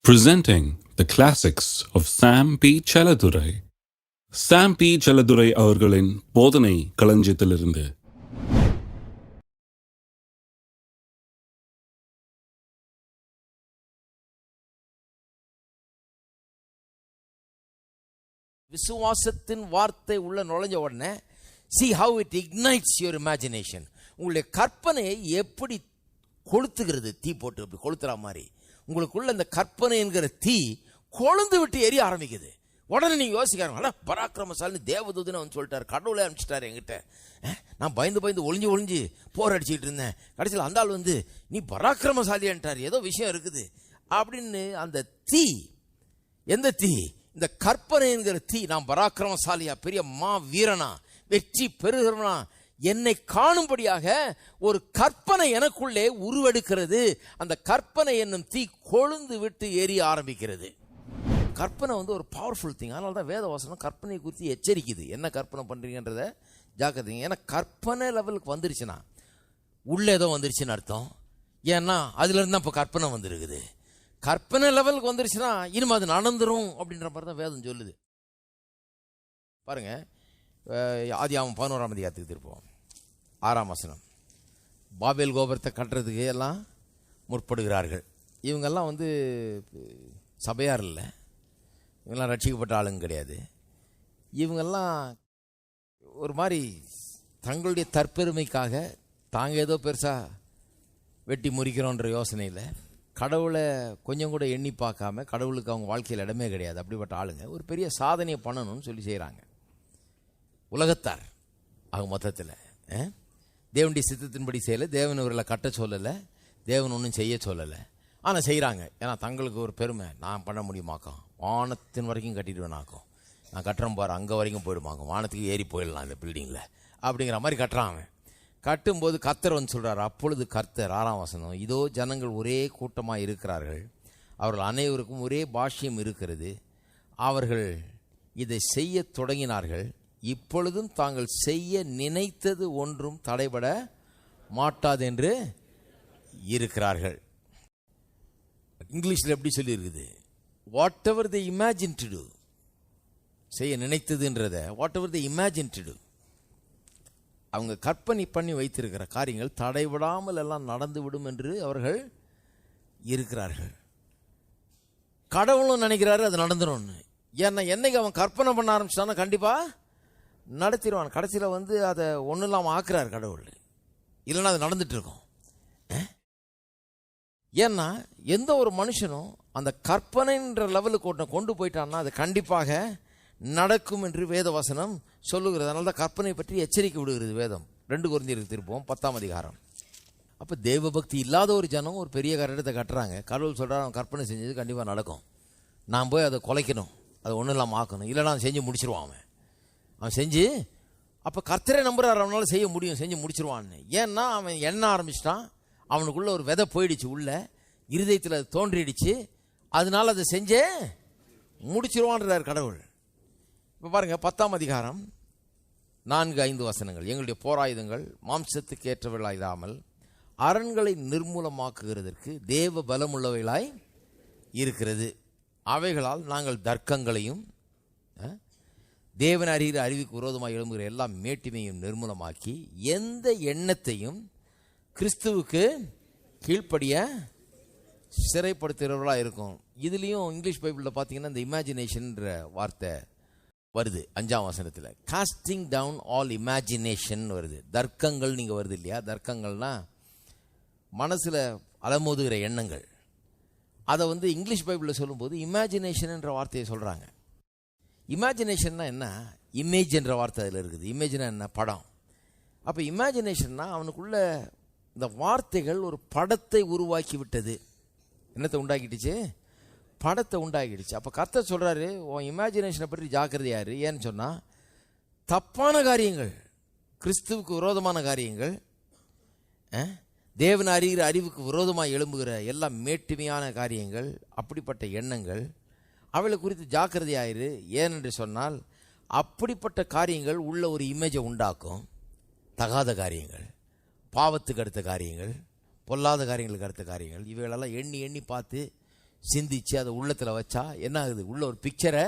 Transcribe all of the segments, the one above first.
Presenting the classics of Sam P. Chaladurai. Sam P. Chaladurai அவர்களின் போதனை களஞ்சியத்திலிருந்து. விசுவாசத்தின் வார்த்தை உள்ள நுழைஞ்ச உடனே see how it ignites your imagination. உங்களுடைய கற்பனையை எப்படி கொளுத்துகிறது, தீ போட்டு அப்படி கொளுத்துற மாதிரி உங்களுக்குள்ள இந்த கற்பனை என்கிற தீ கொழுந்து விட்டு எரிய ஆரம்பிக்குது. உடனே நீங்க யோசிக்காங்க, பராக்கிரமசாலின்னு தேவதூதனை வந்து சொல்லிட்டாரு, கடவுளே அனுப்பிச்சிட்டாரு என்கிட்ட. நான் பயந்து ஒளிஞ்சு போர் அடிச்சுட்டு இருந்தேன். கடைசியில் அந்த ஆள் வந்து நீ பராக்கிரமசாலின்ட்டார், ஏதோ விஷயம் இருக்குது அப்படின்னு. அந்த தீ, எந்த தீ? இந்த கற்பனை என்கிற தீ. நான் பராக்கிரமசாலியா, பெரிய மா வீரனா, வெற்றி பெறுகிறவனா, என்னை காணும்படியாக ஒரு கற்பனை எனக்குள்ளே உருவெடுக்கிறது. அந்த கற்பனை என்னும் தீ கொழுந்து விட்டு எரிய ஆரம்பிக்கிறது. கற்பனை வந்து ஒரு பவர்ஃபுல் திங். அதனால தான் வேதவசனம் கற்பனை குறித்து எச்சரிக்குது. என்ன கற்பனை பண்றீங்கன்றத ஜாக்கிரதைங்க. ஏன்னா கற்பனை லெவலுக்கு வந்துருச்சுன்னா உள்ள ஏதோ வந்துருச்சுன்னு அர்த்தம். ஏன்னா அதுல இருந்து இப்போ கற்பனை வந்துருக்குது. கற்பனை லெவலுக்கு வந்துருச்சுன்னா இனிமே அது நடந்துரும் அப்படின்ற மாதிரி தான் வேதம் சொல்லுது. பாருங்க, ஆதியாகமம் 11ஆம் அதிகாரத்துக்கு திருப்போம். 6ஆம் வசனம். பாபேல் கோபுரத்தை கட்டுறதுக்கு எல்லாம் முற்படுகிறார்கள். இவங்கெல்லாம் வந்து சபையார் இல்லை, இவங்கெல்லாம் ரட்சிக்கப்பட்ட ஆளுங்க கிடையாது. இவங்கெல்லாம் ஒரு மாதிரி தங்களுடைய தற்பெருமைக்காக தாங்க ஏதோ பெருசாக வெட்டி முறிக்கிறோன்ற யோசனையில் கடவுளை கொஞ்சம் கூட எண்ணி பார்க்காம, கடவுளுக்கு அவங்க வாழ்க்கையில் இடமே கிடையாது, அப்படிப்பட்ட ஆளுங்க ஒரு பெரிய சாதனையை பண்ணணும்னு சொல்லி செய்கிறாங்க. உலகத்தார் ஆக மொத்தத்தில் தேவனுடைய சித்தத்தின்படி செய்யலை, தேவன் இவர்களை கட்ட சொல்லலை, தேவன் ஒன்றும் செய்ய சொல்லலை. ஆனால் செய்கிறாங்க. ஏன்னா தங்களுக்கு ஒரு பெருமை, நான் பண்ண முடியுமாக்கும், வானத்தின் வரைக்கும் கட்டிடுவேனாக்கும், நான் கட்டுறேன் பாரு, அங்கே வரைக்கும் போயிடுமாக்கும், வானத்துக்கு ஏறி போயிடலாம் இந்த பில்டிங்கில் அப்படிங்கிற மாதிரி கட்டுறாங்க. கட்டும்போது கர்த்தர் வந்து சொல்கிறார். அப்பொழுது கர்த்தர், 6ஆம் வசனம், இதோ ஜனங்கள் ஒரே கூட்டமாக இருக்கிறார்கள், அவர்கள் அனைவருக்கும் ஒரே பாஷ்யம் இருக்கிறது, அவர்கள் இதை செய்ய தொடங்கினார்கள், இப்பொழுதும் தாங்கள் செய்ய நினைத்தது ஒன்றும் தடைபட மாட்டாது என்று இருக்கிறார்கள். இங்கிலீஷில் எப்படி சொல்லி இருக்குது? Whatever they imagine to do, செய்ய நினைத்ததுன்றத whatever they imagine to do, அவங்க கற்பனை பண்ணி வைத்திருக்கிற காரியங்கள் தடைபடாமல் எல்லாம் நடந்துவிடும் என்று அவர்கள் இருக்கிறார்கள். கடவுளும் நினைக்கிறாரு அது நடந்துடும். ஏன்னா என்னைக்கு அவன் கற்பனை பண்ண ஆரம்பிச்சானா கண்டிப்பாக நடத்திடுவான். கடைசியில் வந்து அதை ஒன்றும் இல்லாமல் ஆக்குறாரு கடவுள், இல்லைன்னா அது நடந்துட்டு இருக்கும். ஏன்னா எந்த ஒரு மனுஷனும் அந்த கற்பனைன்ற லெவலுக்கு கொண்டு போயிட்டான்னா அது கண்டிப்பாக நடக்கும் என்று வேதவசனம் சொல்லுகிறது. அதனால தான் கற்பனை பற்றி எச்சரிக்கை விடுகிறது வேதம். 2 கொரிந்தியருக்கு திருப்போம் 10ஆம் அதிகாரம். அப்போ தேவ பக்தி இல்லாத ஒரு ஜனம் ஒரு பெரிய கட்டடத்தை கட்டுறாங்க. கடவுள் சொல்கிறார், அவன் கற்பனை செஞ்சது கண்டிப்பாக நடக்கும், நான் போய் அதை குலைக்கணும், அதை ஒன்றும் இல்லாமல் ஆக்கணும், இல்லைனா அவன் செஞ்சு முடிச்சிருவான். அவன் செஞ்சு அப்போ கர்த்தரை நம்புறாரு, அவனால செய்ய முடியும், செஞ்சு முடிச்சிருவான்னு. ஏன்னா அவன் எண்ண ஆரம்பிச்சிட்டான், அவனுக்குள்ள ஒரு விதை போயிடுச்சு, உள்ள இருதயத்தில் அது தோன்றிடுச்சு, அதனால அதை செஞ்சே முடிச்சிருவான்றார் கடவுள். இப்போ பாருங்க 10ஆம் அதிகாரம் 4-5 வசனங்கள். எங்களுடைய போராயுதங்கள் மாம்சத்துக்கு ஏற்றவர்களாயிராமல் அரண்களை நிர்மூலமாக்குகிறதற்கு தேவ பலமுள்ளவைகளாய் இருக்கிறது, அவைகளால் நாங்கள் தர்க்கங்களையும் தேவன் அறிகிற அறிவுக்கு விரோதமாக எழும்புகிற எல்லா மேட்டிமையும் நிர்மூலமாக்கி எந்த எண்ணத்தையும் கிறிஸ்துவுக்கு கீழ்ப்படிய சிறைப்படுத்துகிறவர்களாக இருக்கும். இதுலேயும் இங்கிலீஷ் பைபிளில் பார்த்தீங்கன்னா இந்த இமேஜினேஷன்ன்ற வார்த்தை வருது 5ஆம் வசனத்தில். காஸ்டிங் டவுன் ஆல் இமேஜினேஷன் வருது. தர்க்கங்கள் நீங்கள் வருது இல்லையா? தர்க்கங்கள்னா மனசில் அலமோதுகிற எண்ணங்கள். அதை வந்து இங்கிலீஷ் பைபிளில் சொல்லும்போது இமேஜினேஷன்ன்ற வார்த்தையை சொல்கிறாங்க. இமேஜினேஷன்னா என்ன? இமேஜ் என்ற வார்த்தை அதில் இருக்குது. இமேஜ்னா என்ன? படம். அப்போ இமேஜினேஷன்னா அவனுக்குள்ள இந்த வார்த்தைகள் ஒரு படத்தை உருவாக்கி விட்டது. என்னத்தை உண்டாக்கிடுச்சு? படத்தை உண்டாக்கிடுச்சு. அப்போ கர்த்தர் சொல்கிறாரு, உன் இமேஜினேஷனை பற்றி ஜாக்கிரதையாரு. ஏன்னு சொன்னால் தப்பான காரியங்கள், கிறிஸ்துவுக்கு விரோதமான காரியங்கள், தேவன் அறிகிற அறிவுக்கு விரோதமாக எழும்புகிற எல்லா மேட்டுமையான காரியங்கள், அப்படிப்பட்ட எண்ணங்கள், அவளை குறித்து ஜாக்கிரதையாயிரு. ஏனென்று சொன்னால் அப்படிப்பட்ட காரியங்கள் உள்ள ஒரு இமேஜை உண்டாக்கும். தகாத காரியங்கள், பாவத்துக்கு அடுத்த காரியங்கள், பொல்லாத காரியங்களுக்கு அடுத்த காரியங்கள், இவைகளெல்லாம் எண்ணி பார்த்து சிந்திச்சு அதை உள்ளத்தில் வச்சா என்ன ஆகுது? உள்ள ஒரு பிக்சரை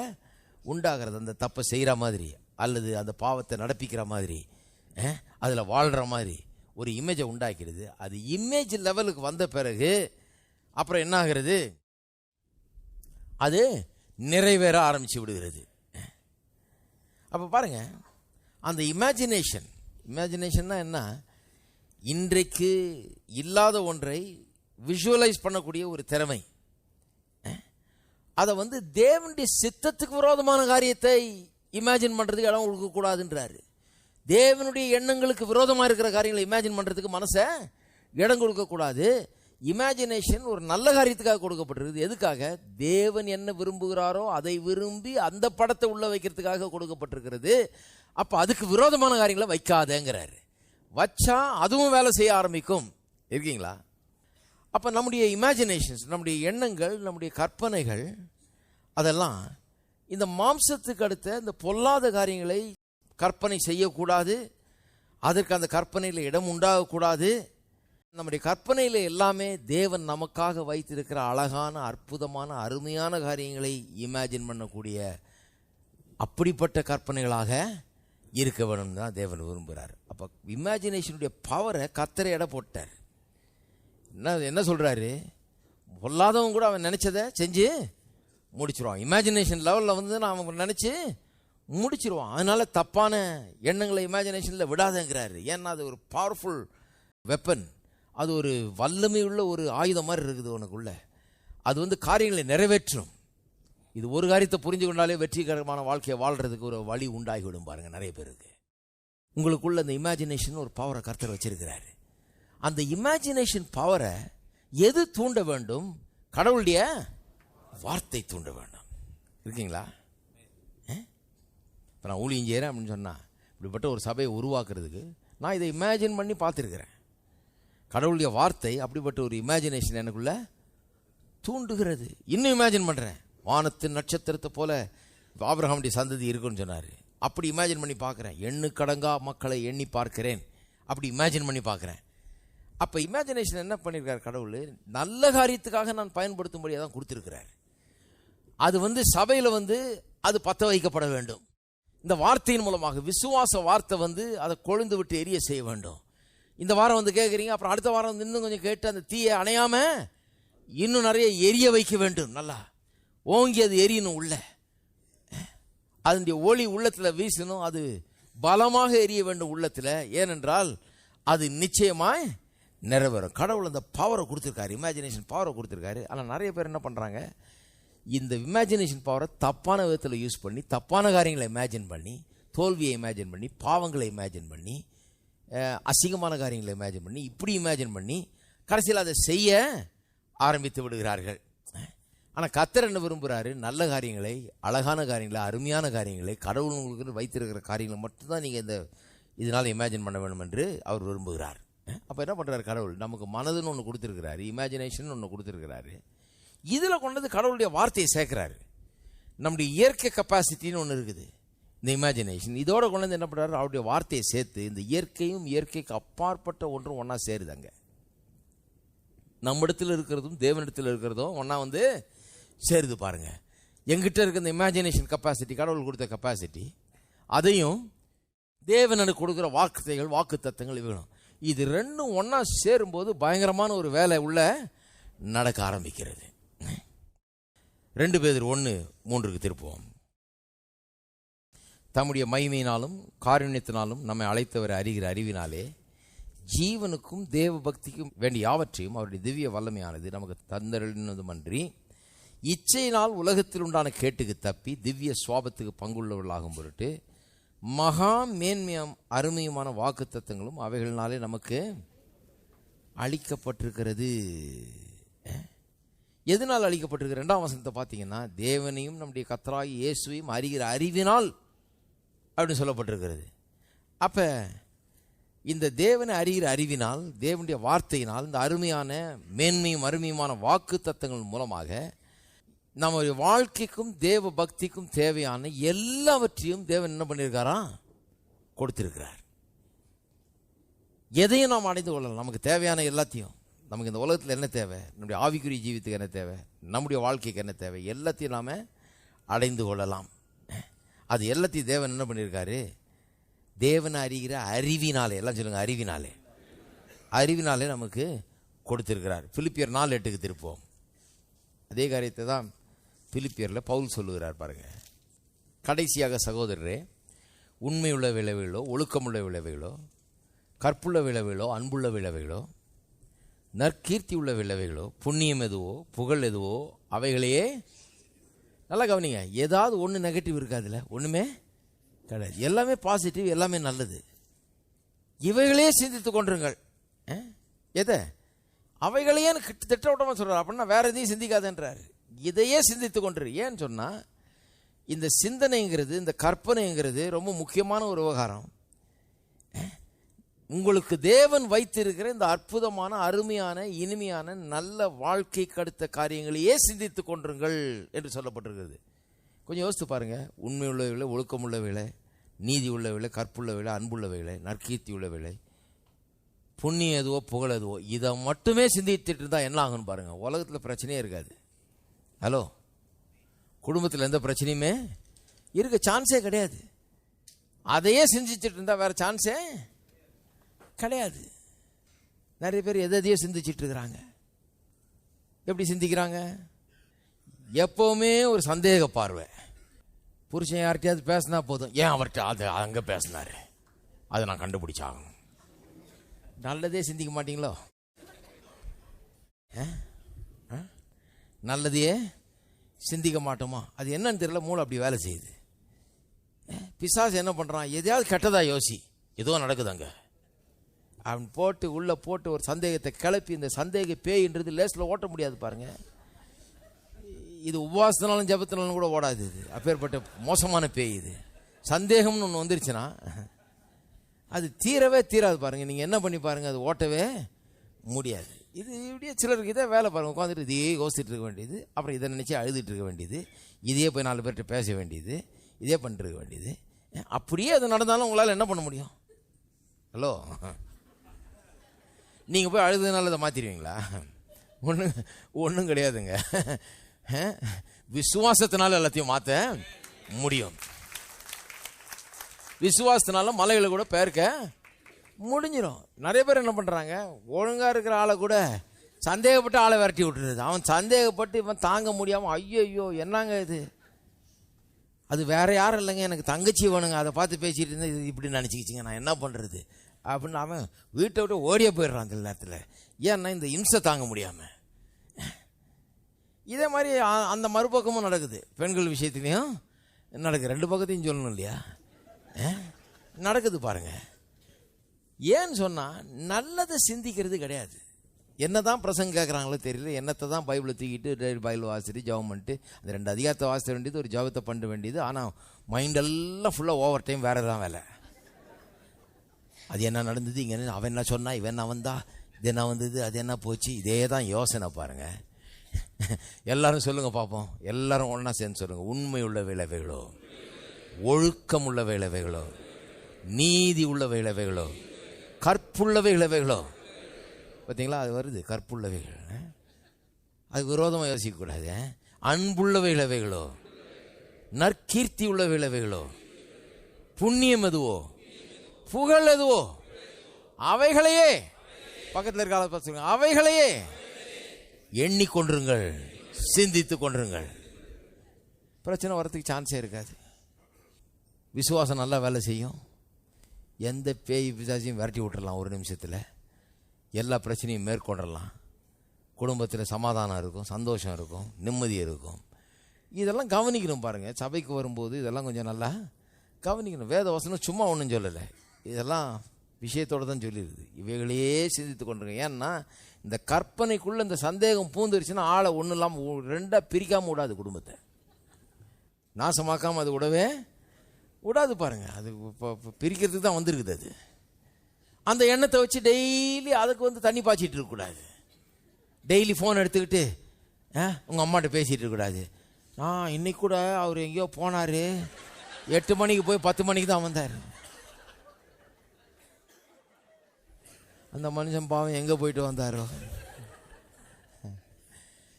உண்டாகிறது. அந்த தப்பை செய்கிற மாதிரி அல்லது அந்த பாவத்தை நடப்பிக்கிற மாதிரி அதில் வாழ்கிற மாதிரி ஒரு இமேஜை உண்டாக்கிடுது. அது இமேஜ் லெவலுக்கு வந்த பிறகு அப்புறம் என்ன ஆகிறது? அது நிறைவேற ஆரம்பிச்சு விடுகிறது. அப்போ பாருங்க, அந்த இமேஜினேஷன்னா என்ன? இன்றைக்கு இல்லாத ஒன்றை விஷுவலைஸ் பண்ணக்கூடிய ஒரு திறமை. அதை தேவனுடைய சித்தத்துக்கு விரோதமான காரியத்தை இமேஜின் பண்றதுக்கு இடம் கொடுக்க கூடாதுன்றாரு. தேவனுடைய எண்ணங்களுக்கு விரோதமா இருக்கிற காரியங்களை இமேஜின் பண்றதுக்கு மனசை இடம் கொடுக்க கூடாது. இமேஜினேஷன் ஒரு நல்ல காரியத்துக்காக கொடுக்கப்பட்டிருக்குது. எதுக்காக? தேவன் என்ன விரும்புகிறாரோ அதை விரும்பி அந்த படத்தை உள்ள வைக்கிறதுக்காக கொடுக்கப்பட்டிருக்கிறது. அப்ப அதுக்கு விரோதமான காரியங்களை வைக்காதேங்கிறாரு. வச்சா அதுவும் வேலை செய்ய ஆரம்பிக்கும். இருக்கீங்களா? அப்ப நம்முடைய இமேஜினேஷன்ஸ், நம்முடைய எண்ணங்கள், நம்முடைய கற்பனைகள் அதெல்லாம் இந்த மாம்சத்துக்கு அடுத்த இந்த பொல்லாத காரியங்களை கற்பனை செய்யக்கூடாது. அதற்கு அந்த கற்பனையில் இடம் உண்டாகக்கூடாது. நம்முடைய கற்பனையில் எல்லாமே தேவன் நமக்காக வைத்திருக்கிற அழகான, அற்புதமான, அருமையான காரியங்களை இமேஜின் பண்ணக்கூடிய அப்படிப்பட்ட கற்பனைகளாக இருக்க வேணும்னு தான் தேவன் விரும்புகிறார். அப்போ இமேஜினேஷனுடைய பவரை கர்த்தர் எடை போட்டார். என்ன சொல்றாரு? பொல்லாதவன் கூட அவன் நினைச்சதை செஞ்சு முடிச்சிருவான். இமேஜினேஷன் லெவலில் அவன் நினைச்சு முடிச்சிருவான். அதனால தப்பான எண்ணங்களை இமேஜினேஷனில் விடாதங்கிறாரு. ஏன்னா அது ஒரு பவர்ஃபுல் வெப்பன். அது ஒரு வல்லமை உள்ள ஒரு ஆயுதம் மாதிரி இருக்குது உனக்குள்ள. அது காரியங்களை நிறைவேற்றும். இது ஒரு காரியத்தை புரிஞ்சு கொண்டாலே வெற்றிகரமான வாழ்க்கையை வாழ்றதுக்கு ஒரு வழி உண்டாகிவிடும். பாருங்க, நிறைய பேருக்கு உங்களுக்குள்ள அந்த இமேஜினேஷன் ஒரு பவரை கர்த்தர் வச்சிருக்கிறாரு. அந்த இமேஜினேஷன் பவரை எது தூண்ட வேண்டும்? கடவுளுடைய வார்த்தை தூண்ட வேண்டும். இருக்கீங்களா? இப்போ நான் ஊழியம் செய்கிறேன் அப்படின்னு சொன்னால், இப்படிப்பட்ட ஒரு சபையை உருவாக்குறதுக்கு நான் இதை இமேஜின் பண்ணி பார்த்துருக்கிறேன். கடவுளுடைய வார்த்தை அப்படிப்பட்ட ஒரு இமேஜினேஷன் எனக்குள்ள தூண்டுகிறது. இன்னும் இமேஜின் பண்ணுறேன். வானத்தின் நட்சத்திரத்தை போல ஆபிரகாமுடைய சந்ததி இருக்குன்னு சொன்னார். அப்படி இமேஜின் பண்ணி பார்க்குறேன். எண்ணுக்கடங்கா மக்களை எண்ணி பார்க்கிறேன். அப்படி இமேஜின் பண்ணி பார்க்குறேன். அப்போ இமேஜினேஷன் என்ன பண்ணியிருக்கார் கடவுள்? நல்ல காரியத்துக்காக நான் பயன்படுத்தும்படியாக தான் கொடுத்துருக்கிறார். அது சபையில் அது பற்ற வைக்கப்பட வேண்டும். இந்த வார்த்தையின் மூலமாக விசுவாச வார்த்தை அதை கொழுந்து விட்டு எரிய செய்ய வேண்டும். இந்த வாரம் கேட்குறீங்க, அப்புறம் அடுத்த வாரம் இன்னும் கொஞ்சம் கேட்டு அந்த தீயை அணையாம இன்னும் நிறைய எரிய வைக்க வேண்டும். நல்லா ஓங்கி அது எரியணும். உள்ள அதனுடைய ஒளி உள்ளத்தில் வீசணும். அது பலமாக எரிய வேண்டும் உள்ளத்தில். ஏனென்றால் அது நிச்சயமாய் நிறைவேறும். கடவுள் அந்த பவரை கொடுத்துருக்காரு, இமேஜினேஷன் பவரை கொடுத்துருக்காரு. ஆனால் நிறைய பேர் என்ன பண்ணுறாங்க? இந்த இமேஜினேஷன் பவரை தப்பான விதத்தில் யூஸ் பண்ணி தப்பான காரியங்களை இமேஜின் பண்ணி, தோல்வியை இமேஜின் பண்ணி, பாவங்களை இமேஜின் பண்ணி, அசிங்கமான காரியங்களை இமேஜின் பண்ணி, இப்படி இமேஜின் பண்ணி கடைசியில் அதை செய்ய ஆரம்பித்து விடுகிறார்கள். ஆனால் கர்த்தர் என்ன விரும்புகிறாரு? நல்ல காரியங்களை, அழகான காரியங்களை, அருமையான காரியங்களை, கடவுள் உங்களுக்கு வைத்திருக்கிற காரியங்களை மட்டும்தான் நீங்கள் இதனால் இமேஜின் பண்ண வேண்டும் என்று அவர் விரும்புகிறார். அப்போ என்ன பண்ணுறாரு கடவுள்? நமக்கு மனதுன்னு ஒன்று கொடுத்துருக்கிறாரு, இமேஜினேஷன் ஒன்று கொடுத்துருக்கிறாரு. இதில் கொண்டது கடவுளுடைய வார்த்தையை சேர்க்கிறாரு. நம்முடைய இயற்கை கெப்பாசிட்டின்னு ஒன்று இருக்குது, இந்த இமேஜினேஷன். இதோட கொண்டு என்ன பண்ணுறாரு? அவருடைய வார்த்தையை சேர்த்து இந்த இயற்கையும் இயற்கைக்கு அப்பாற்பட்ட ஒன்றும் ஒன்றா சேருதாங்க. நம்ம இடத்துல இருக்கிறதும் தேவனிடத்தில் இருக்கிறதும் ஒன்றா சேருது. பாருங்க, எங்கிட்ட இருக்க இந்த இமேஜினேஷன் கெப்பாசிட்டி, கடவுள் கொடுத்த கெப்பாசிட்டி, அதையும் தேவனுக்கு கொடுக்குற வாக்குத்தைகள், வாக்கு தத்தங்கள் வேணும். இது ரெண்டும் ஒன்றா சேரும்போது பயங்கரமான ஒரு வேலை உள்ள நடக்க ஆரம்பிக்கிறது. 2 பேதுரு 1:3 திருப்புவோம். தம்முடைய மகிமையினாலும் காருண்யத்தினாலும் நம்மை அழைத்தவரை அறிகிற அறிவினாலே ஜீவனுக்கும் தேவ பக்திக்கும் வேண்டிய யாவற்றையும் அவருடைய திவ்ய வல்லமையானது நமக்கு தந்தருளினதுமன்றி இச்சையினால் உலகத்தில் உண்டான கேட்டுக்கு தப்பி திவ்ய சுவாபத்துக்கு பங்குள்ளவர்களாகும் பொருட்டு மகா மேன்மையும் அருமையுமான வாக்கு தத்தங்களும் அவைகளினாலே நமக்கு அளிக்கப்பட்டிருக்கிறது. எதனால் அளிக்கப்பட்டிருக்கிற? 2ஆம் வசனத்தை பார்த்தீங்கன்னா, தேவனையும் நம்முடைய கர்த்தராகிய இயேசுவையும் அறிகிற அறிவினால் அப்படின்னு சொல்லப்பட்டிருக்கிறது. அப்ப இந்த தேவனை அறிகிற அறிவினால், தேவனுடைய வார்த்தையினால், இந்த அருமையான மேன்மையும் அருமையுமான வாக்கு தத்தங்கள் மூலமாக நம்முடைய வாழ்க்கைக்கும் தேவ பக்திக்கும் தேவையான எல்லாவற்றையும் தேவன் என்ன பண்ணியிருக்காரா? கொடுத்திருக்கிறார். எதையும் நாம் அடைந்து கொள்ளலாம். நமக்கு தேவையான எல்லாத்தையும் நமக்கு இந்த உலகத்தில் என்ன தேவை, நம்முடைய ஆவிக்குரிய ஜீவித்துக்கு என்ன தேவை, நம்முடைய வாழ்க்கைக்கு என்ன தேவை, எல்லாத்தையும் நாம் அடைந்து கொள்ளலாம். அது எல்லாத்தையும் தேவன் என்ன பண்ணியிருக்காரு, தேவனை அறிகிற அறிவினாலே, எல்லாம் சொல்லுங்கள் அறிவினாலே, அறிவினாலே நமக்கு கொடுத்திருக்கிறார். பிலிப்பியர் 4:8 திருப்போம். அதே காரியத்தை தான் பிலிப்பியரில் பவுல் சொல்லுகிறார் பாருங்க. கடைசியாக சகோதரரே, உண்மையுள்ள விளைவுகளோ, ஒழுக்கமுள்ள விளைவுகளோ, கற்புள்ள விளைவுகளோ, அன்புள்ள விளைவுகளோ, நற்கீர்த்தி உள்ள விளைவுகளோ, புண்ணியம் எதுவோ, புகழ் எதுவோ, அவைகளையே. நல்லா கவனிங்க, ஏதாவது ஒன்று நெகட்டிவ் இருக்காதுல்ல, ஒன்றுமே கிடையாது, எல்லாமே பாசிட்டிவ், எல்லாமே நல்லது. இவைகளே சிந்தித்து கொண்டிருங்கள். எதை? அவைகளையே திட்டவட்டமாக சொல்கிறார். அப்படின்னா வேற எதையும் சிந்திக்காதன்றார், இதையே சிந்தித்து கொண்டிரு. ஏன்னு சொன்னால் இந்த சிந்தனைங்கிறது, இந்த கற்பனைங்கிறது ரொம்ப முக்கியமான ஒரு விவகாரம். உங்களுக்கு தேவன் வைத்திருக்கிற இந்த அற்புதமான, அருமையான, இனிமையான, நல்ல வாழ்க்கைக்கு அடுத்த காரியங்களையே சிந்தித்து கொண்டிருங்கள் என்று சொல்லப்பட்டிருக்கிறது. கொஞ்சம் யோசித்து பாருங்க. உண்மை உள்ள வேலை, ஒழுக்கமுள்ள வேலை, நீதி உள்ள வேலை, கற்புள்ள வேலை, அன்புள்ள வேலை, நற்கீர்த்தி உள்ள வேலை, புண்ணியம் எதுவோ, புகழ் எதுவோ, இதை மட்டுமே சிந்தித்துட்டு இருந்தால் என்ன ஆகுன்னு பாருங்க. உலகத்தில் பிரச்சனையே இருக்காது. ஹலோ, குடும்பத்தில் எந்த பிரச்சனையுமே இருக்க சான்ஸே கிடையாது. அதையே சிந்திச்சுட்டு இருந்தால் வேற சான்ஸே கிடையாது. நிறைய பேர் எதையோ சிந்திச்சுட்டு இருக்கிறாங்க. எப்படி சிந்திக்கிறாங்க? எப்பவுமே ஒரு சந்தேக பார்வை. புருஷன் யார்கிட்டயாவது பேசினா போதும், ஏன் அவர்கிட்ட அது அங்கே பேசினாரு, அதை நான் கண்டுபிடிச்சாகணும். நல்லதே சிந்திக்க மாட்டீங்களோ? நல்லதையே சிந்திக்க மாட்டோமா? அது என்னன்னு தெரியல, மூளை அப்படி வேலை செய்யுது. பிசாசு என்ன பண்ணுறான், எதையாவது கெட்டதா யோசி, ஏதோ நடக்குதாங்க அவன் போட்டு உள்ளே போட்டு ஒரு சந்தேகத்தை கிளப்பி, இந்த சந்தேக பேயின்றது லேஸில் ஓட்ட முடியாது பாருங்க. இது உபவாசத்தினாலும் ஜபத்தினாலும் கூட ஓடாது. இது அப்பேற்பட்ட மோசமான பேய். இது சந்தேகம்னு ஒன்று வந்துருச்சுன்னா அது தீரவே தீராது பாருங்க. நீங்கள் என்ன பண்ணி பாருங்கள், அது ஓட்டவே முடியாது. இது இப்படியே சிலருக்கு இதே வேலை பாருங்கள். உட்காந்துட்டு இதையே யோசிச்சுட்டு இருக்க வேண்டியது, அப்புறம் இதை நினச்சி அழுதுட்டு இருக்க வேண்டியது, இதையே போய் 4 பேர்கிட்ட பேச வேண்டியது, இதே பண்ணிட்டு இருக்க வேண்டியது. அப்படியே அது நடந்தாலும் உங்களால் என்ன பண்ண முடியும்? ஹலோ, நீங்கள் போய் அழுதுனால அதை மாற்றிடுவீங்களா? ஒன்றும் கிடையாதுங்க. விசுவாசத்தினால எல்லாத்தையும் மாற்ற முடியும். விசுவாசத்தினால மலைகளை கூட பெயர்க்க முடிஞ்சிடும். நிறைய பேர் என்ன பண்ணுறாங்க, ஒழுங்காக இருக்கிற ஆளை கூட சந்தேகப்பட்டு ஆளை விரட்டி விட்டுருது. அவன் சந்தேகப்பட்டு இவன் தாங்க முடியாமல், ஐயோ என்னங்க இது, அது வேற யாரும் இல்லைங்க, எனக்கு தங்கச்சி வேணுங்க, அதை பார்த்து பேசிட்டு இருந்தால் இது இப்படி நினச்சிக்கிச்சிங்க, நான் என்ன பண்ணுறது அப்படின்னு அவன் வீட்டை விட்டு ஓடியே போயிடுறான் அந்த நேரத்தில். ஏன்னா இந்த இம்சை தாங்க முடியாமல். இதே மாதிரி அந்த மறுபக்கமும் நடக்குது. பெண்கள் விஷயத்துலையும் நடக்குது. 2 பக்கத்தையும் சொல்லணும் இல்லையா? நடக்குது பாருங்க. ஏன்னு சொன்னால் நல்லதை சிந்திக்கிறது கிடையாது. என்ன தான் பிரசங்க கேட்குறாங்களோ தெரியல, என்னத்தை தான் பைபிளை தூக்கிட்டு பைபிள் வாசிட்டு ஜபம் பண்ணிட்டு அந்த 2 அதிகாரத்தை வாசிக்க வேண்டியது, ஒரு ஜபத்தை பண்ண வேண்டியது. ஆனால் மைண்டெல்லாம் ஃபுல்லாக ஓவர் டைம் வேறு தான் வேலை. அது என்ன நடந்தது, இங்கே அவன் என்ன சொன்னா, இவன் என்ன வந்தா, இது என்ன வந்தது, அது என்ன போச்சு, இதே தான் யோசனை பாருங்க. எல்லாரும் சொல்லுங்க பார்ப்போம், எல்லாரும் ஒன்றா சேர்ந்து சொல்லுங்க. உண்மை உள்ள விளைவுகளோ, ஒழுக்கம் உள்ள விளைவுகளோ, நீதி உள்ள விளைவுகளோ, கற்புள்ள விளைவுகளோ. பார்த்தீங்களா, அது வருது கற்புள்ளவைகள். அதுக்கு விரோதமாக யோசிக்கக்கூடாது. அன்புள்ள விளைவுகளோ, நற்கீர்த்தி உள்ள விளைவுகளோ, புண்ணியம் எதுவோ, புகழ் எதுவோ, அவைகளையே, பக்கத்தில் இருக்க ஆளை பார்த்து சொல்லுங்க, அவைகளையே எண்ணிக்கொண்டிருங்கள், சிந்தித்து கொண்டிருங்கள். பிரச்சனை வரத்துக்கு சான்ஸே இருக்காது. விசுவாசம் நல்லா வேலை செய்யும். எந்த பேய் பிசாசையும் விரட்டி விட்டுறலாம் ஒரு நிமிஷத்தில். எல்லா பிரச்சனையும் மேற்கொண்டலாம். குடும்பத்தில் சமாதானம் இருக்கும், சந்தோஷம் இருக்கும், நிம்மதி இருக்கும். இதெல்லாம் கவனிக்கணும் பாருங்கள். சபைக்கு வரும்போது இதெல்லாம் கொஞ்சம் நல்லா கவனிக்கணும். வேத வசனம் சும்மா ஒன்றும் சொல்லலை, இதெல்லாம் விஷயத்தோடு தான் சொல்லிடுது. இவைகளையே சிந்தித்து கொண்டிருக்கேன். ஏன்னா இந்த கற்பனைக்குள்ளே இந்த சந்தேகம் பூந்துருச்சுன்னா ஆளை ஒன்றும் இல்லாமல் 2ஆக பிரிக்காமல் விடாது, குடும்பத்தை நாசமாக்காமல் அது விடவே விடாது பாருங்கள். அது இப்போ பிரிக்கிறதுக்கு தான் வந்திருக்குது. அது அந்த எண்ணத்தை வச்சு டெய்லி அதுக்கு வந்து தண்ணி பாய்ச்சிட்டு இருக்கக்கூடாது. டெய்லி ஃபோன் எடுத்துக்கிட்டு உங்கள் அம்மாட்ட பேசிகிட்டு இருக்கக்கூடாது. இன்னைக்கு கூட அவர் எங்கேயோ போனார், 8 மணிக்கு போய் 10 மணிக்கு தான் வந்தார். அந்த மனுஷன் பாவம் எங்கே போயிட்டு வந்தாரோ.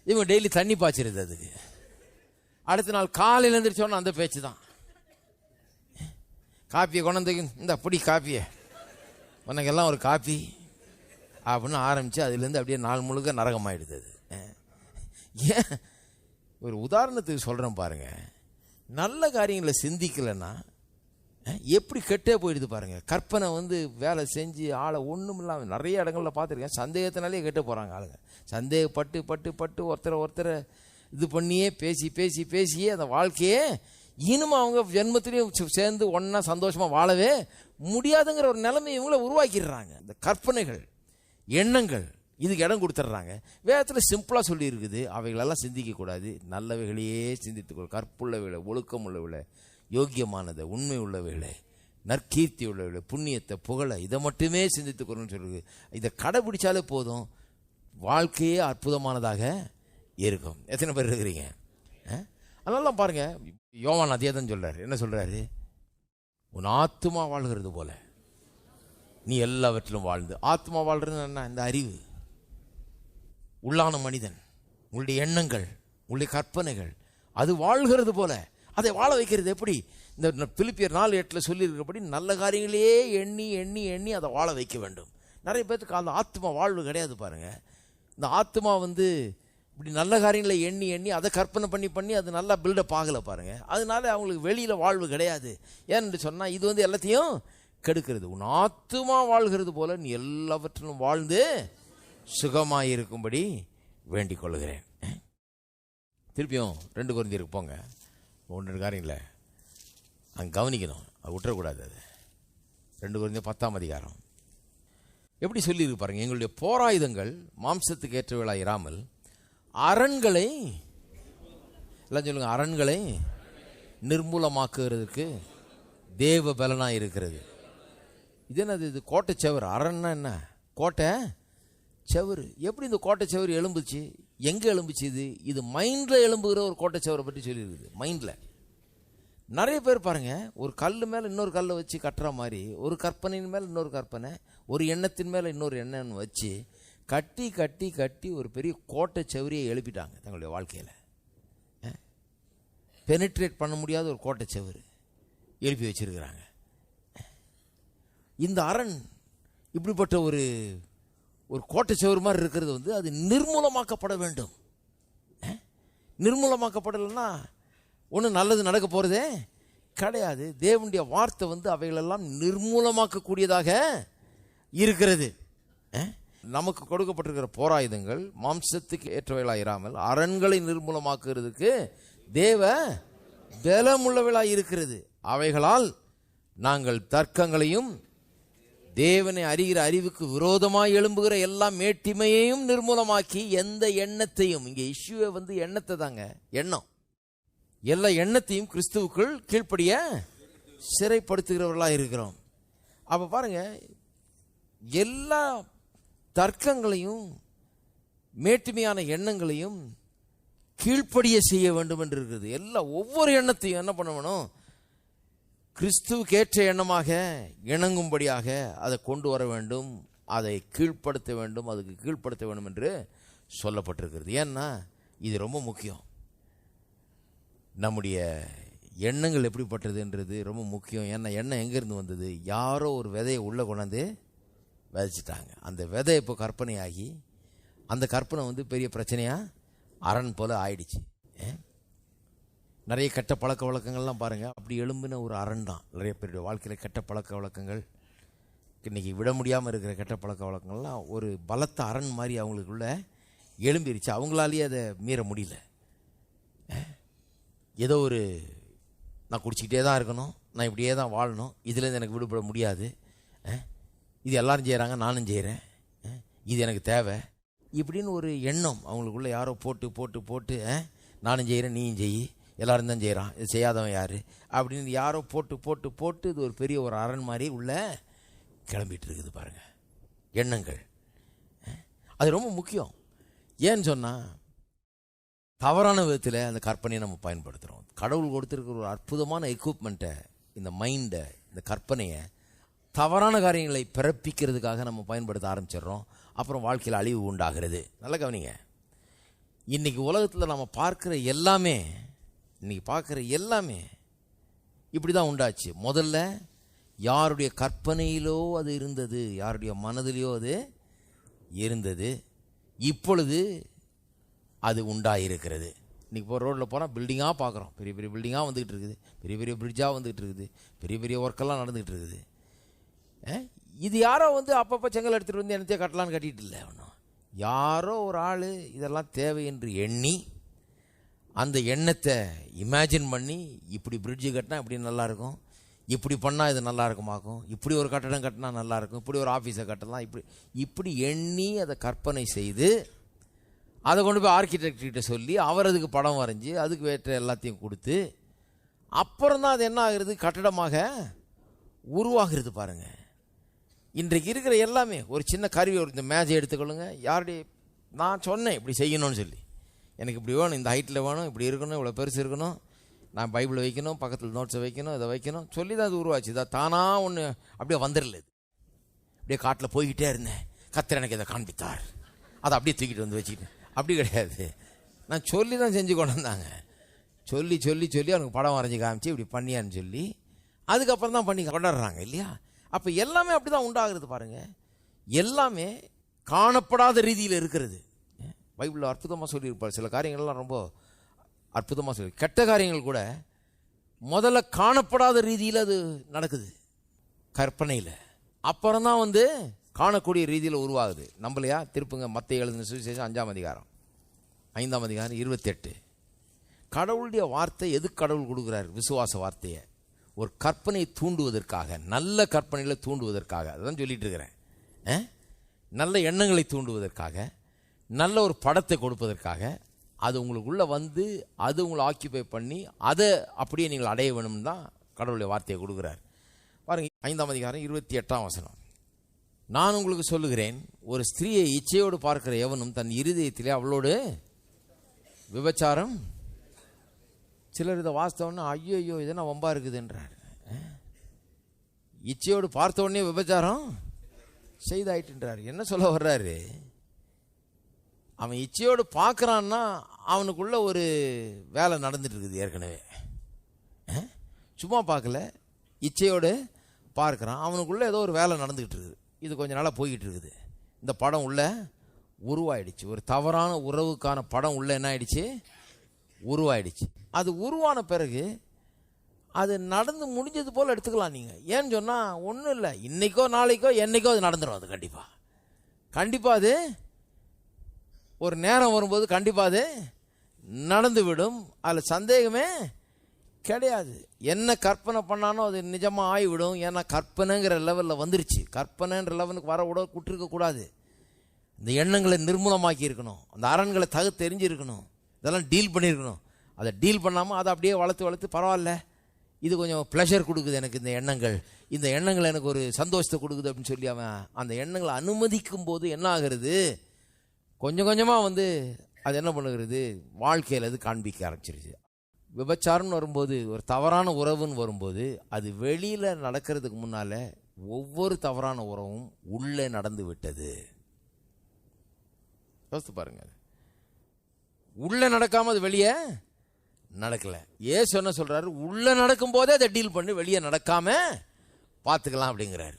இவங்க டெய்லி தண்ணி பாய்ச்சிருது அதுக்கு. அடுத்த நாள் காலையில் எழுந்திரிச்சோன்னா அந்த பேச்சு தான். காப்பியை கொண்டு இந்த அப்படி காப்பியை உனக்கெல்லாம் ஒரு காப்பி அப்படின்னு ஆரம்பித்து அதுலேருந்து அப்படியே நாள் முழுக்க நரகமாயிடுது அது. ஏன் ஒரு உதாரணத்துக்கு சொல்கிறேன் பாருங்கள். நல்ல காரியங்களை சிந்திக்கலைன்னா எப்படி கெட்டே போயிடுது பாருங்கள். கற்பனை வேலை செஞ்சு ஆளை ஒன்றும் இல்லாமல் நிறைய இடங்களில் பார்த்துருக்கேன். சந்தேகத்தினாலே கெட்டு போகிறாங்க ஆளுங்க. சந்தேகப்பட்டு பட்டு பட்டு ஒருத்தரை இது பண்ணியே பேசியே அந்த வாழ்க்கையே இனிமே அவங்க ஜென்மத்திலையும் சேர்ந்து ஒன்றா சந்தோஷமாக வாழவே முடியாதுங்கிற ஒரு நிலைமை இவங்கள உருவாக்கிடுறாங்க. இந்த கற்பனைகள் எண்ணங்கள் இதுக்கு இடம் கொடுத்துட்றாங்க. வேதத்தில் சிம்பிளாக சொல்லியிருக்குது, அவைகளெல்லாம் சிந்திக்கக்கூடாது, நல்லவைகளையே சிந்தித்துக்கொள், கற்புள்ளவைகளை, ஒழுக்கம் உள்ளவைகளை, யோக்கியமானதை, உண்மை உள்ளவைகளை, நற்கீர்த்தி உள்ளவைகளை, புண்ணியத்தை, புகழை, இதை மட்டுமே சிந்தித்துக்கொள்ளுன்னு சொல்லுது. இதை கடைபிடிச்சாலே போதும், வாழ்க்கையே அற்புதமானதாக இருக்கும். எத்தனை பேர் இருக்கிறீங்க? அதனால பாருங்க, யோவான் அதே தான் சொல்றாரு. என்ன சொல்றாரு? உன் ஆத்துமா வாழ்கிறது போல நீ எல்லாவற்றிலும் வாழ்ந்து. ஆத்மா வாழ்றது என்ன? இந்த அறிவு, உள்ளான மனிதன், உங்களுடைய எண்ணங்கள், உங்களுடைய கற்பனைகள், அது வாழ்கிறது போல அதை வாழ வைக்கிறது எப்படி? இந்த பிலிப்பியர் 4:8 சொல்லியிருக்கிறபடி நல்ல காரியங்களையே எண்ணி எண்ணி எண்ணி அதை வாழ வைக்க வேண்டும். நிறைய பேருக்கு அந்த ஆத்மா வாழ்வு கிடையாது பாருங்க. இந்த ஆத்மா இப்படி நல்ல காரியங்களை எண்ணி எண்ணி அதை கற்பனை பண்ணி பண்ணி அது நல்லா பில்டப் ஆகலை பாருங்க. அதனால அவங்களுக்கு வெளியில் வாழ்வு கிடையாது. ஏன்னு சொன்னால் இது எல்லாத்தையும் கெடுக்கிறது. உன் ஆத்துமா வாழ்கிறது போல நீ எல்லாவற்றிலும் வாழ்ந்து சுகமாயிருக்கும்படி வேண்டிக் கொள்கிறேன். திருப்பியும் 2 கொரிந்தியருக்கு போங்க. 1 காரியங்கள அங்கே கவனிக்கணும், அது விட்டுறக்கூடாது. அது 2 கொரிந்தியர் 10ஆம் அதிகாரம் எப்படி சொல்லியிருக்கு பாருங்க. எங்களுடைய போராயுதங்கள் மாம்சத்துக்கு ஏற்றவைகளாக இராமல் அரண்களை, எல்லாம் சொல்லுங்க, அரண்களை நிர்மூலமாக்குறதுக்கு தேவ பலனாக இருக்கிறது. இது என்னது? இது கோட்டை செவர். அரண்னா என்ன? கோட்டை செவரு. எப்படி இந்த கோட்டை செவரு எழும்புச்சு? எங்கே எழும்புச்சு? இது மைண்டில் எழும்புகிற ஒரு கோட்டை செவரை பற்றி சொல்லியிருக்குது. மைண்டில் நிறைய பேர் பாருங்க, ஒரு கல் மேலே இன்னொரு கல்லை வச்சு கட்டுற மாதிரி, ஒரு கற்பனையின் மேலே இன்னொரு கற்பனை, ஒரு எண்ணத்தின் மேலே இன்னொரு எண்ணம் வச்சு கட்டி கட்டி கட்டி ஒரு பெரிய கோட்டை செவரியை எழுப்பிட்டாங்க தங்களுடைய வாழ்க்கையில். பெனிட்ரேட் பண்ண முடியாத ஒரு கோட்டை செவரு எழுப்பி வச்சிருக்கிறாங்க. இந்த அரண் இப்படிப்பட்ட ஒரு கோட்டை செவரு மாதிரி இருக்கிறது அது நிர்மூலமாக்கப்பட வேண்டும். நிர்மூலமாக்கப்படலைன்னா ஒன்றும் நல்லது நடக்க போகிறதே கிடையாது. தேவனுடைய வார்த்தை அவைகளெல்லாம் நிர்மூலமாக்கக்கூடியதாக இருக்கிறது. நமக்கு கொடுக்கப்பட்டிருக்கிற போராயுதங்கள் மாம்சத்துக்கு ஏற்றவைகளாக இராமல் அரண்களை நிர்மூலமாக்குறதுக்கு தேவ பலமுள்ளவைகளாக இருக்கிறது. அவைகளால் நாங்கள் தர்க்கங்களையும் தேவனை அறிகிற அறிவுக்கு விரோதமாய் எழும்புகிற எல்லா மேட்டிமையையும் நிர்மூலமாக்கி எந்த எண்ணத்தையும், இங்கே இஷ்யூவை எண்ணத்தை தாங்க, எண்ணம், எல்லா எண்ணத்தையும் கிறிஸ்துவுக்குள் கீழ்ப்படிய சிறைப்படுத்துகிறவர்களாக இருக்கிறோம். அப்போ பாருங்க, எல்லா தர்க்கங்களையும் மேட்டுமையான எண்ணங்களையும் கீழ்ப்படிய செய்ய வேண்டும் என்று இருக்குது. ஒவ்வொரு எண்ணத்தையும் என்ன பண்ணணும்? கிறிஸ்துவுக்கு ஏற்ற எண்ணமாக இணங்கும்படியாக அதை கொண்டு வர வேண்டும், அதை கீழ்ப்படுத்த வேண்டும், அதுக்கு கீழ்ப்படுத்த வேண்டும் என்று சொல்லப்பட்டிருக்கிறது. ஏன்னா இது ரொம்ப முக்கியம். நம்முடைய எண்ணங்கள் எப்படிப்பட்டதுன்றது ரொம்ப முக்கியம். ஏன்னா எண்ணம் எங்கேருந்து வந்தது? யாரோ ஒரு விதையை உள்ளே கொண்டாந்து விதைச்சிட்டாங்க. அந்த விதை இப்போ கற்பனையாகி அந்த கற்பனை பெரிய பிரச்சனையாக அரண் போல் ஆயிடுச்சு. நிறைய கெட்ட பழக்க வழக்கங்கள்லாம் பாருங்கள், அப்படி எழும்பின ஒரு அரண் தான். நிறைய பேருடைய வாழ்க்கையில் கெட்ட பழக்க வழக்கங்கள், இன்றைக்கி விட முடியாமல் இருக்கிற கெட்ட பழக்க வழக்கங்கள்லாம் ஒரு பலத்த அரண் மாதிரி அவங்களுக்குள்ள எழும்பிருச்சு. அவங்களாலேயே அதை மீற முடியல. ஏதோ ஒரு நான் குடிச்சிக்கிட்டே தான் இருக்கணும், நான் இப்படியே தான் வாழணும், இதுலேருந்து எனக்கு விடுபட முடியாது, இது எல்லாரும் செய்கிறாங்க நானும் செய்கிறேன், இது எனக்கு தேவை, இப்படின்னு ஒரு எண்ணம் அவங்களுக்குள்ள யாரோ போட்டு போட்டு போட்டு நானும் செய்கிறேன் நீயும் செய், எல்லாரும் தான் செய்கிறான், இது செய்யாதவன் யார் அப்படின்னு யாரோ போட்டு போட்டு போட்டு இது ஒரு பெரிய ஒரு அரண் மாதிரி உள்ள கிளம்பிட்டு இருக்குது பாருங்கள். எண்ணங்கள் அது ரொம்ப முக்கியம். ஏன்னு சொன்னால் தவறான விதத்தில் அந்த கற்பனையை நம்ம பயன்படுத்துகிறோம். கடவுள் கொடுத்துருக்கிற ஒரு அற்புதமான எக்யூப்மெண்ட்டை, இந்த மைண்டை, இந்த கற்பனையை தவறான காரியங்களை பிறப்பிக்கிறதுக்காக நம்ம பயன்படுத்த ஆரம்பிச்சிடுறோம். அப்புறம் வாழ்க்கையில் அழிவு உண்டாகிறது. நல்ல கவனிங்க, இன்னைக்கு உலகத்தில் நம்ம பார்க்குற எல்லாமே இப்படி தான் உண்டாச்சு. முதல்ல யாருடைய கற்பனையிலோ அது இருந்தது, யாருடைய மனதிலையோ அது இருந்தது. இப்பொழுது அது உண்டாயிருக்கிறது. இன்றைக்கி இப்போ ரோட்டில் போனால் பில்டிங்காக பார்க்குறோம். பெரிய பெரிய பில்டிங்காக வந்துக்கிட்டு இருக்குது, பெரிய பெரிய பிரிட்ஜாக வந்துக்கிட்டு இருக்குது, பெரிய பெரிய ஒர்க்கெல்லாம் நடந்துக்கிட்டு இருக்குது. இது யாரோ அப்பப்போ செங்கல் எடுத்துகிட்டு வந்து என்னத்தையோ கட்டலான்னு கட்டிகிட்டு இல்லை. ஒன்றும் யாரோ ஒரு ஆள் இதெல்லாம் தேவை என்று எண்ணி அந்த எண்ணத்தை இமேஜின் பண்ணி இப்படி பிரிட்ஜு கட்டினா இப்படி நல்லாயிருக்கும், இப்படி பண்ணால் இது நல்லா இருக்குமாக்கும், இப்படி ஒரு கட்டடம் கட்டினா நல்லாயிருக்கும், இப்படி ஒரு ஆஃபீஸை கட்டலாம், இப்படி எண்ணி அதை கற்பனை செய்து அதை கொண்டு போய் ஆர்கிடெக்ட்கிட்ட சொல்லி அவர் அதுக்கு படம் வரைஞ்சி அதுக்கு வேற்ற எல்லாத்தையும் கொடுத்து அப்புறம் தான் அது என்ன ஆகுறது, கட்டடமாக உருவாகிறது. பாருங்கள், இன்றைக்கு இருக்கிற எல்லாமே ஒரு சின்ன கருவி, ஒரு இந்த மேஜை எடுத்துக்கொள்ளுங்க. யாருடைய நான் சொன்னேன் இப்படி செய்யணும்னு சொல்லி, எனக்கு இப்படி வேணும், இந்த ஹைட்டில் வேணும், இப்படி இருக்கணும், இவ்வளோ பெருசு இருக்கணும், நான் பைபிளை வைக்கணும், பக்கத்தில் நோட்ஸை வைக்கணும், இதை வைக்கணும் சொல்லி தான் அது உருவாச்சு. இதை தானாக ஒன்று அப்படியே வந்துடல. அப்படியே காட்டில் போய்கிட்டே இருந்தேன், கர்த்தர் எனக்கு இதை காண்பித்தார், அதை அப்படியே தூக்கிட்டு வந்து வச்சுக்கிட்டேன். அப்படி கிடையாது, நான் சொல்லி தான் செஞ்சு கொண்டு வந்தாங்க. சொல்லி சொல்லி சொல்லி அவனுக்கு படம் வரைஞ்சி காமிச்சு இப்படி பண்ணியான்னு சொல்லி அதுக்கப்புறம் தான் பண்ணி கொண்டாடுறாங்க இல்லையா? அப்போ எல்லாமே அப்படி தான் உண்டாகிறது. பாருங்கள், எல்லாமே காணப்படாத ரீதியில் இருக்கிறது. பைபிளில் அற்புதமாக சொல்லியிருப்பார். சில காரியங்கள்லாம் ரொம்ப அற்புதமாக சொல்லி, கெட்ட காரியங்கள் கூட முதல்ல காணப்படாத ரீதியில் அது நடக்குது கற்பனையில், அப்புறம் தான் காணக்கூடிய ரீதியில் உருவாகுது. நம்மளையா திருப்புங்க, மத்தேயு எழுதின சுவிசேஷம் 5ஆம் அதிகாரம் 5ஆம் அதிகாரம் 28. கடவுளுடைய வார்த்தை எதுக்கு கடவுள் கொடுக்குறாரு? விசுவாச வார்த்தையை ஒரு கற்பனையை தூண்டுவதற்காக, நல்ல கற்பனையில் தூண்டுவதற்காக. அதுதான் சொல்லிட்டு இருக்கிறேன். நல்ல எண்ணங்களை தூண்டுவதற்காக, நல்ல ஒரு படத்தை கொடுப்பதற்காக, அது உங்களுக்குள்ளே அது உங்களை ஆக்கியபை பண்ணி அதை அப்படியே நீங்கள் அடைய வேணும்னு தான் கடவுளுடைய வார்த்தையை கொடுக்குறார். பாருங்கள், 5ஆம் அதிகாரம் 28ஆம் வசனம். நான் உங்களுக்கு சொல்லுகிறேன், ஒரு ஸ்திரீயை இச்சையோடு பார்க்கிற எவனும் தன் இருதயத்திலே அவளோடு விபச்சாரம். சிலர் இதை வாஸ்தவன்னா ஐயோ இதெல்லாம் வம்பா இருக்குதுன்றார். இச்சையோடு பார்த்த உடனே விபச்சாரம் செய்தாயிட்டுன்றார். என்ன சொல்ல வர்றாரு? அவன் இச்சையோடு பார்க்குறான்னா அவனுக்குள்ள ஒரு வேலை நடந்துட்டு இருக்குது ஏற்கனவே. சும்மா பார்க்கல, இச்சையோடு பார்க்குறான், அவனுக்குள்ள ஏதோ ஒரு வேலை நடந்துக்கிட்டு இருக்குது. இது கொஞ்ச நாளாக போய்கிட்டு இருக்குது. இந்த படம் உள்ள உருவாயிடுச்சு. ஒரு தவறான உறவுக்கான படம் உள்ள என்ன ஆயிடுச்சு? உருவாயிடுச்சு. அது உருவான பிறகு அது நடந்து முடிஞ்சது போல் எடுத்துக்கலாம் நீங்கள். ஏன்னு சொன்னால் ஒன்றும் இல்லை, இன்னைக்கோ நாளைக்கோ என்னைக்கோ அது நடந்துடும். அது கண்டிப்பாக அது ஒரு நேரம் வரும்போது கண்டிப்பாக அது நடந்து விடும். அதில் சந்தேகமே கிடையாது. என்ன கற்பனை பண்ணானோ அது நிஜமாக ஆகிவிடும். ஏன்னா கற்பனைங்கிற லெவலில் வந்துருச்சு. கற்பனைன்ற லெவலுக்கு வர விட்டுருக்கக்கூடாது. இந்த எண்ணங்களை நிர்மூலமாக்கி இருக்கணும், அந்த அரண்களை தெரிஞ்சிருக்கணும், இதெல்லாம் டீல் பண்ணியிருக்கணும். அதை டீல் பண்ணாமல் அதை அப்படியே வளர்த்து பரவாயில்ல, இது கொஞ்சம் ப்ளஷர் கொடுக்குது எனக்கு, இந்த எண்ணங்கள் எனக்கு ஒரு சந்தோஷத்தை கொடுக்குது அப்படின்னு சொல்லி அவன் அந்த எண்ணங்களை அனுமதிக்கும் போது என்ன ஆகிறது? கொஞ்சம் கொஞ்சமாக அது என்ன பண்ணுகிறது? வாழ்க்கையில் அது காண்பிக்க ஆரம்பிச்சிருச்சு. விபச்சாரம்னு வரும்போது, ஒரு தவறான உறவுன்னு வரும்போது, அது வெளியில் நடக்கிறதுக்கு முன்னால் ஒவ்வொரு தவறான உறவும் உள்ளே நடந்து விட்டது. யோசித்து பாருங்க, உள்ளே நடக்காமல் அது வெளியே நடக்கலை. ஏசு என்ன சொல்கிறாரு? உள்ளே நடக்கும் போதே அதை டீல் பண்ணி வெளியே நடக்காம பார்த்துக்கலாம் அப்படிங்கிறாரு.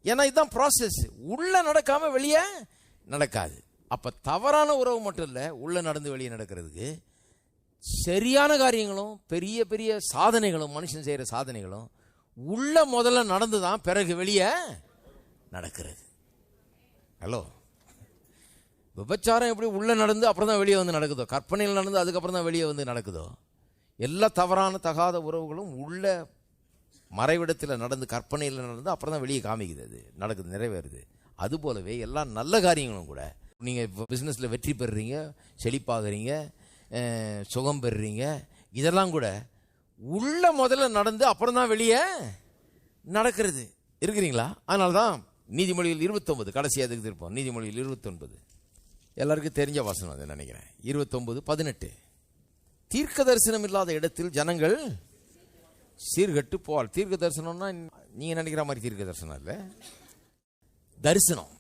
ஏன்னா இதுதான் ப்ராசஸ். உள்ளே நடக்காமல் வெளியே நடக்காது. அப்போ தவறான உறவு மட்டும் இல்லை, உள்ளே நடந்து வெளியே நடக்கிறதுக்கு சரியான காரியங்களும் பெரிய பெரிய சாதனைகளும், மனுஷன் செய்கிற சாதனைகளும் உள்ள முதல்ல நடந்து தான் பிறகு வெளியே நடக்கிறது. ஹலோ, விபச்சாரம் எப்படி உள்ள நடந்து அப்புறம் தான் வெளியே நடக்குதோ, கற்பனையில் நடந்து அதுக்கப்புறம் தான் வெளியே நடக்குதோ, எல்லா தவறான தகாத உறவுகளும் உள்ள மறைவிடத்தில் நடந்து, கற்பனையில் நடந்து அப்புறம் தான் வெளியே காமிக்குது, அது நடக்குது, நிறைவேறுது. அதுபோலவே எல்லா நல்ல காரியங்களும் கூட, நீங்கள் பிஸ்னஸில் வெற்றி பெறுறீங்க, செழிப்பாகிறீங்க, சுகம் பெறுறீங்க, இதெல்லாம் கூட உள்ள முதல்ல நடந்து அப்புறம் தான் வெளியே நடக்கிறது. இருக்கிறீங்களா? அதனால தான் நீதிமொழிகள் 29 கடைசி அதுக்கு இருப்போம். நீதிமொழிகள் 29 எல்லாருக்கும் தெரிஞ்ச வசனம் அது நினைக்கிறேன். 29:18 தீர்க்க தரிசனம் இல்லாத இடத்தில் ஜனங்கள் சீர்கட்டு போவாள். தீர்க்க தரிசனம்னா நீங்கள் நினைக்கிற மாதிரி தீர்க்க தரிசனம் இல்லை, தரிசனம்.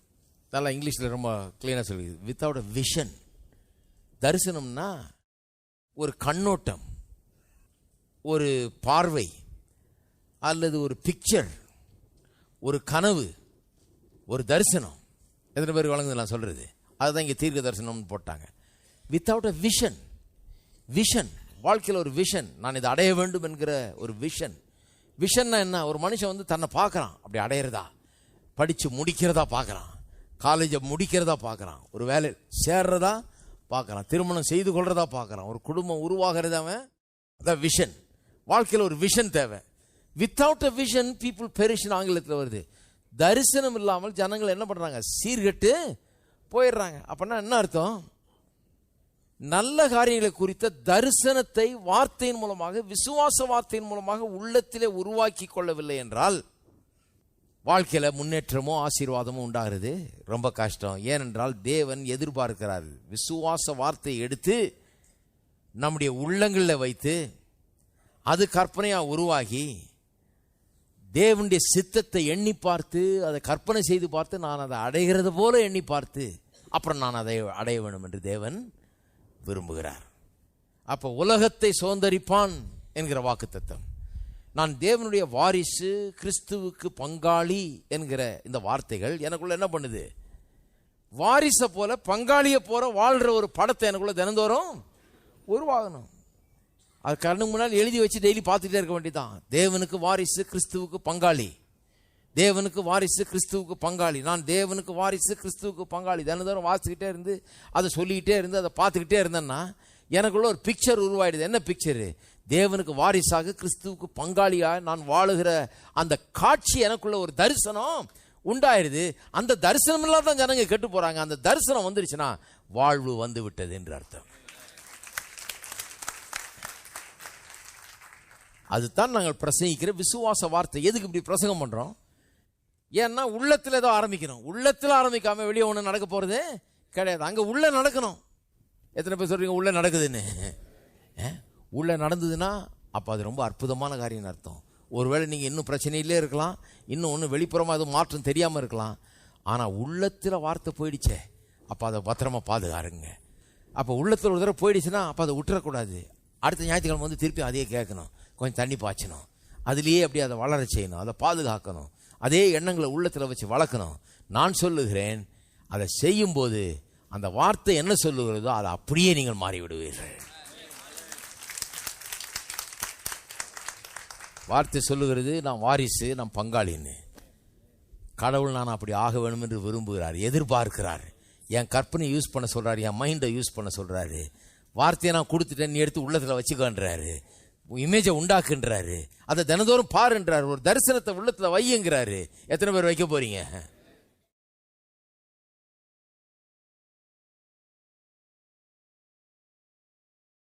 நல்லா இங்கிலீஷில் ரொம்ப கிளீனாக சொல்லி, வித்தவுட் அ விஷன் தரிசனம்னா ஒரு கண்ணோட்டம், ஒரு பார்வை, அல்லது ஒரு பிக்சர், ஒரு கனவு, ஒரு தரிசனம். எத்தனை பேர் வழங்குது நான் சொல்றது? அதுதான் இங்கே தீர்க்க தரிசனம்னு போட்டாங்க. வித்தவுட் அ விஷன், விஷன் வாழ்க்கையில் ஒரு விஷன், நான் இதை அடைய வேண்டும் என்கிற ஒரு விஷன். விஷன்னா என்ன? ஒரு மனுஷன் தன்னை பார்க்குறான், அப்படி அடையிறதா, படித்து முடிக்கிறதா பார்க்குறான், காலேஜை முடிக்கிறதா பார்க்குறான், ஒரு வேலை சேர்றதா பார்க்குறான், திருமணம் செய்து கொள்றதா பார்க்குறான், ஒரு குடும்பம் உருவாகிறதா. அதான் விஷன். வாழ்க்கையில் ஒரு விஷன் தேவை. வித்தவுட் அ விஷன் பீப்புள் பெரிஷ்னு ஆங்கிலத்தில் வருது. தரிசனம் இல்லாமல் ஜனங்கள் என்ன பண்ணுறாங்க? சீர்கெட்டு போயிடுறாங்க. அப்படின்னா என்ன அர்த்தம்? நல்ல காரியங்களை குறித்த தரிசனத்தை வார்த்தையின் மூலமாக, விசுவாச வார்த்தையின் மூலமாக உள்ளத்திலே உருவாக்கி கொள்ளவில்லை என்றால் வாழ்க்கையில முன்னேற்றமோ ஆசீர்வாதமோ உண்டாகிறது ரொம்ப கஷ்டம். ஏனென்றால் தேவன் எதிர்பார்க்கிறார் விசுவாச வார்த்தையை எடுத்து நம்முடைய உள்ளங்களில் வைத்து அது கற்பனையா உருவாகி தேவனுடைய சித்தத்தை எண்ணி பார்த்து அதை கற்பனை செய்து பார்த்து நான் அதை அடைகிறது போல எண்ணி பார்த்து அப்புறம் நான் அதை அடைய வேண்டும் என்று தேவன் விரும்புகிறார். அப்ப உலகத்தை சுதந்தரிப்பான் என்கிற வாக்குத்தத்தம், நான் தேவனுடைய வாரிசு, கிறிஸ்துவுக்கு பங்காளி என்கிற இந்த வார்த்தைகள் எனக்குள்ள என்ன பண்ணுது? வாரிச போல, பங்காளியை போல வாழ்ற ஒரு படத்தை எனக்குள்ள தினந்தோறும் உருவாகணும். அது கண்ணுக்கு முன்னால் எழுதி வச்சு டெய்லி பார்த்துட்டே இருக்க வேண்டியதான். தேவனுக்கு வாரிசு, கிறிஸ்துவுக்கு பங்காளி. தேவனுக்கு வாரிசு, கிறிஸ்துவுக்கு பங்காளி. நான் தேவனுக்கு வாரிசு, கிறிஸ்துவுக்கு பங்காளி. தினந்தோறும் வாசிக்கிட்டே இருந்து அதை சொல்லிக்கிட்டே இருந்து அதை பார்த்துக்கிட்டே இருந்தேன்னா எனக்குள்ள ஒரு பிக்சர் உருவாயிடுது. என்ன பிக்சரு? தேவனுக்கு வாரிசாக, கிறிஸ்துவுக்கு பங்காளியாக நான் வாழுகிற அந்த காட்சி எனக்குள்ள ஒரு தரிசனம் உண்டாயிருது. அந்த தரிசனம் இல்லாதான் ஜனங்க கெட்டு போறாங்க. அந்த தரிசனம் வந்துருச்சுன்னா வாழ்வு வந்து விட்டது என்று அர்த்தம். அதுதான் நாங்கள் பிரசங்கிக்கிற விசுவாச வார்த்தை. எதுக்கு இப்படி பிரசங்கம் பண்றோம்? ஏன்னா உள்ளத்தில் ஏதோ ஆரம்பிக்கணும். உள்ளத்தில் ஆரம்பிக்காம வெளியே ஒன்று நடக்க போறது கிடையாது. அங்க உள்ள நடக்கணும். எத்தனை பேர் சொல்றீங்க உள்ள நடக்குதுன்னு? உள்ள நடந்ததுன்னா அப்ப அது ரொம்ப அற்புதமான காரியம் அர்த்தம். ஒருவேளை நீங்க இன்னும் பிரச்சனையிலே இருக்கலாம், இன்னும் ஒன்றும் வெளிப்புறமா அது மாற்றம் தெரியாம இருக்கலாம். ஆனா உள்ளத்துல வார்த்தை போயிடுச்சே, அப்ப அதை பத்திரமா பாதுகாருங்க. அப்ப உள்ளத்துல ஒரு தடவை போயிடுச்சுன்னா அப்ப அதை விட்டுறக்கூடாது. அடுத்த ஞாயிற்றுக்கிழமை திருப்பி அதையே கேட்கணும், கொஞ்சம் தண்ணி பாய்ச்சணும், அதுலேயே அப்படி அதை வளர செய்யணும், அதை பாதுகாக்கணும், அதே எண்ணங்களை உள்ளத்தில் வச்சு வளர்க்கணும். நான் சொல்லுகிறேன், அதை செய்யும் போது அந்த வார்த்தை என்ன சொல்லுகிறதோ அதை அப்படியே நீங்கள் மாறிவிடுவீர்கள். வார்த்தை சொல்லுகிறது நான் வாரிசு, நான் பங்காளின்னு. கடவுள் நான் அப்படி ஆக வேணும் என்று விரும்புகிறார், எதிர்பார்க்கிறார். என் கற்பனை யூஸ் பண்ண சொல்றாரு, என் மைண்டை யூஸ் பண்ண சொல்றாரு. வார்த்தையை நான் கொடுத்துட்டேன், நீ எடுத்து உள்ளத்தில் வச்சுக்கன்றாரு, இமேஜை உண்டாக்குன்றாரு, அதை தினந்தோறும் பாருன்றாரு, ஒரு தரிசனத்தை உள்ளத்துல வையுங்கிறாரு. எத்தனை பேர் வைக்க போறீங்க?